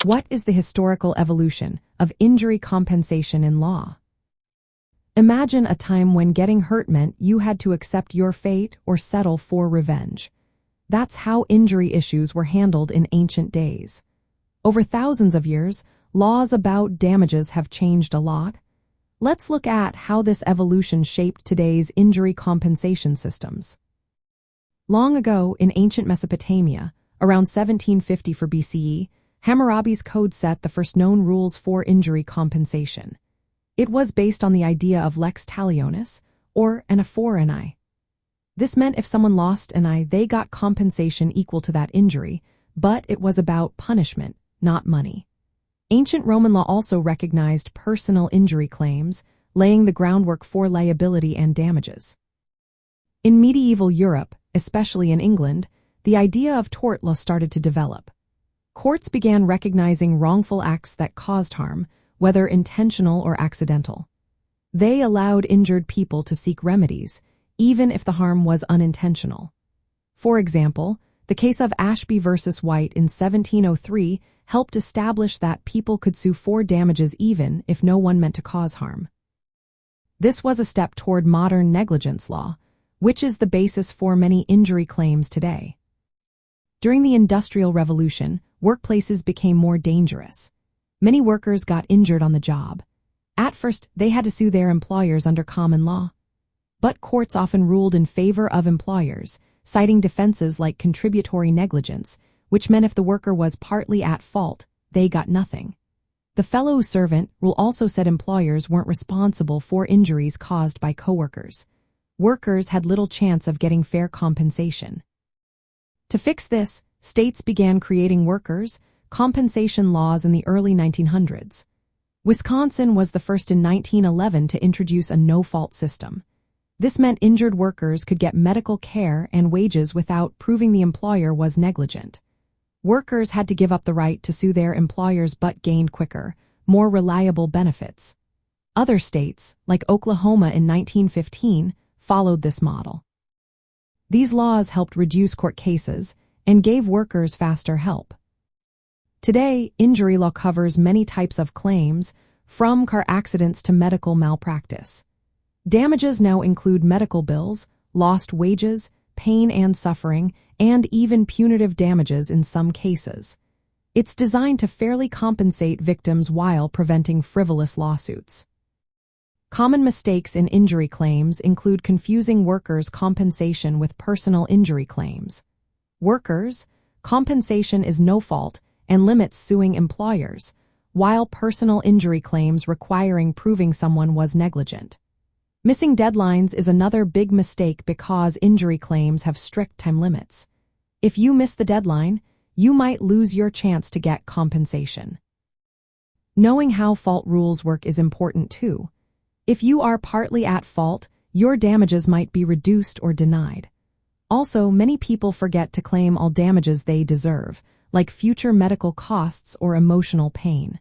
What is the historical evolution of injury compensation in law? Imagine a time when getting hurt meant you had to accept your fate or settle for revenge. That's how injury issues were handled in ancient days. Over thousands of years, laws about damages have changed a lot. Let's look at how this evolution shaped today's injury compensation systems. Long ago, in ancient Mesopotamia, around 1750 for BCE, Hammurabi's code set the first known rules for injury compensation. It was based on the idea of lex talionis, or an eye for an eye. This meant if someone lost an eye, they got compensation equal to that injury, but it was about punishment, not money. Ancient Roman law also recognized personal injury claims, laying the groundwork for liability and damages. In medieval Europe, especially in England, the idea of tort law started to develop. Courts began recognizing wrongful acts that caused harm, whether intentional or accidental. They allowed injured people to seek remedies, even if the harm was unintentional. For example, the case of Ashby versus White in 1703 helped establish that people could sue for damages even if no one meant to cause harm. This was a step toward modern negligence law, which is the basis for many injury claims today. During the Industrial Revolution, workplaces became more dangerous. Many workers got injured on the job. At first, they had to sue their employers under common law. But courts often ruled in favor of employers, citing defenses like contributory negligence, which meant if the worker was partly at fault, they got nothing. The fellow servant rule also said employers weren't responsible for injuries caused by coworkers. Workers had little chance of getting fair compensation. To fix this, states began creating workers' compensation laws in the early 1900s. Wisconsin was the first in 1911 to introduce a no-fault system. This meant injured workers could get medical care and wages without proving the employer was negligent. Workers had to give up the right to sue their employers but gained quicker, more reliable benefits. Other states, like Oklahoma in 1915, followed this model. These laws helped reduce court cases and gave workers faster help. Today, injury law covers many types of claims, from car accidents to medical malpractice. Damages now include medical bills, lost wages, pain and suffering, and even punitive damages in some cases. It's designed to fairly compensate victims while preventing frivolous lawsuits. Common mistakes in injury claims include confusing workers' compensation with personal injury claims. Workers' compensation is no fault and limits suing employers, while personal injury claims requiring proving someone was negligent. Missing deadlines is another big mistake because injury claims have strict time limits. If you miss the deadline, you might lose your chance to get compensation. Knowing how fault rules work is important too. If you are partly at fault, your damages might be reduced or denied. Also, many people forget to claim all damages they deserve, like future medical costs or emotional pain.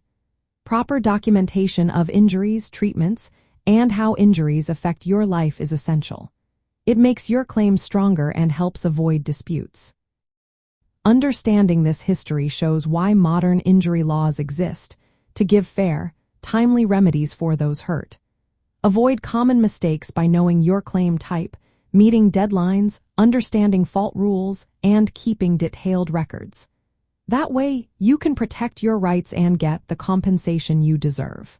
Proper documentation of injuries, treatments, and how injuries affect your life is essential. It makes your claim stronger and helps avoid disputes. Understanding this history shows why modern injury laws exist, to give fair, timely remedies for those hurt. Avoid common mistakes by knowing your claim type, meeting deadlines, understanding fault rules, and keeping detailed records. That way, you can protect your rights and get the compensation you deserve.